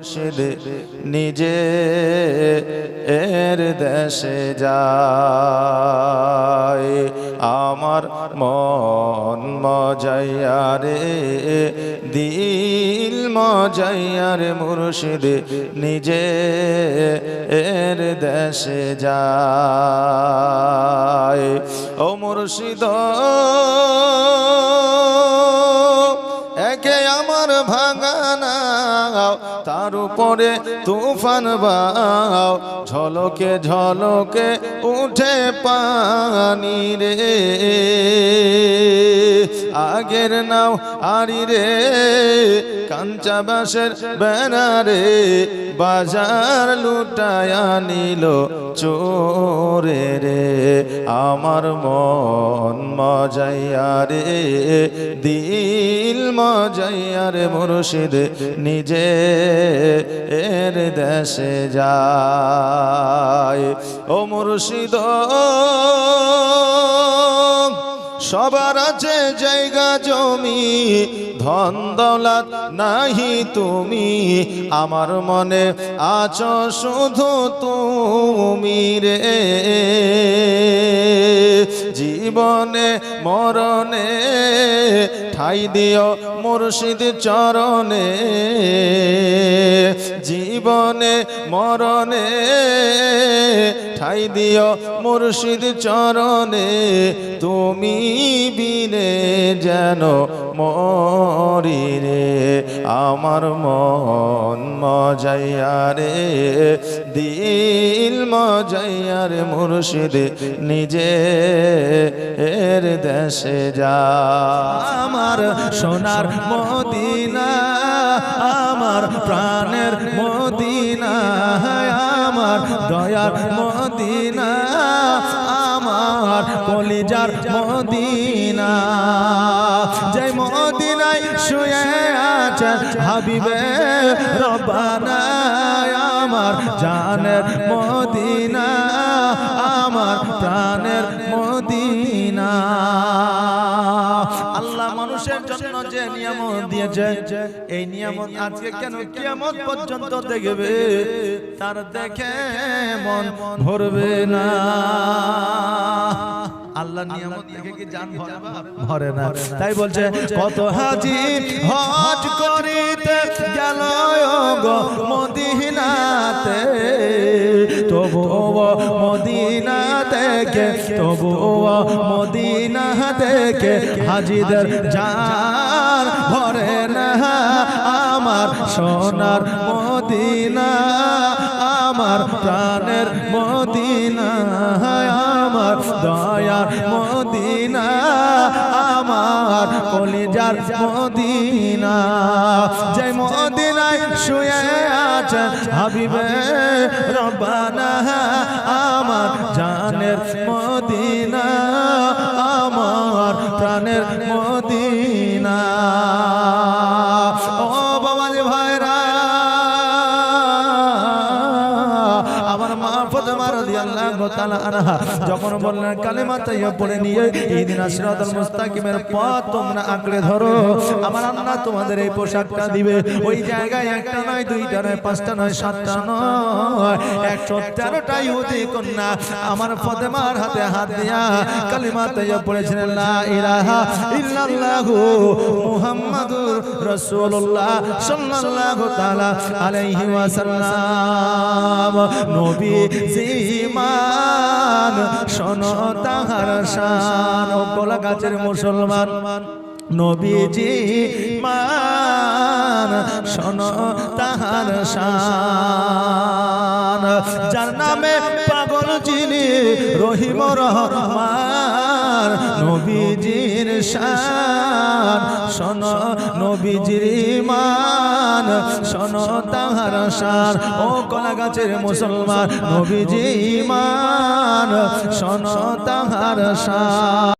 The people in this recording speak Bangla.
মুর্শিদ নিজে এর দেশে যায়। আমার মন মজাইয়া রে দিল মজাইয়া রে মুর্শিদ নিজে এর দেশে যায়। ও মুর্শিদ একে আমার ভাঙানা তার উপরে তুফান বাও, ঝলকে ঝলকে উঠে পানি রে। আগের নাও আরি রে কাঞ্চা বাঁশের বেনারে, বাজার লুটায়া নিল চোরে রে। আমার মন মজাইয়া রে দিল মজাইয়া রে মুর্শিদ নিজে এর দেশে যায়। ও মুর্শিদ সবার আছে জায়গা জমি ধন দৌলত নাহি তুমি, আমার মনে আছো শুধু তুমি রে। জীবনে মরণে ঠাই দিও মুর্শিদ চরণে, জীবনে মরণে ঠাই দিও মুর্শিদ চরণে। তুমি বিনে যেন মরি রে। আমার মন মজাইয়া রে দিল মজাইয়া রে মুর্শিদ নিজে এর দেশে যা। আমার সোনার মদিনা আমার প্রাণের মদিনা, আমার দয়ার মদিনা আমার কলিজার মদিনা। যে মদিনায় শুয়ে আছেন হাবিবে রব্বানা, আমার জানের মদিনা আমার প্রাণের মদিনা। আল্লাহ মানুষের জন্য যে নিয়ামত দিয়েছে এই নিয়ামত আজকে কেন কিয়ামত পর্যন্ত দেখবে তার দেখে মন ভরবে না। আল্লাহ নিয়ামত দেখে কি জান ভরে না? তাই বলছে কত হাজি হজ করিতে গেল গো মদিনাতে, তবুও মদিনা থেকে তবুও মদিনা থেকে হাজিদের জান ভরে না। আমার সোনার মদিনা আমার প্রাণের মদিনা, আমার দয়ার মদিনা আমার কলিজার মদিনা। যে মদিনায় শুয়ে আছেন হাবিবে রব্বানা, আমার জানের মদিনা আমার প্রাণের মদিনা। ও বাবাজি ভাইরা, আমার মা ফাতেমা রাদিয়াল্লাহু তাআলা আনহা যখন বললেন কালেমা তাইয়্যিবা পড়ে নিয়ে ইহদিনাস সিরাতাল মুস্তাকিমের পথ তোমরা আঁকড়ে ধরো, আমার আল্লাহ তোমাদের এই পোশাকটা দিবে। ওই জায়গায় একটা নয় দুইটা নয় পাঁচটা নয় সাতটা নয় 113টা ইহুদি কন্যা আমার ফাতেমার হাতে হাত দিয়া কালেমা তাইয়্যিবা পড়েছিলেন লা ইলাহা ইল্লাল্লাহু মুহাম্মাদুর রাসূলুল্লাহ সাল্লাল্লাহু তাআলা আলাইহি ওয়াসাল্লাম। নবীজি মান শোনো তাহার শান। ও কলা গাছের মুসলমান নবীজি মান শোনো তাহার শান। যার নামে পাগল যিনি রহিম রহমান, নবীজির শান শোনো নবীজির মান শোনো তাহার শান। ও কলা গাছের মুসলমান নবীজি মান শোনো তাহার শান।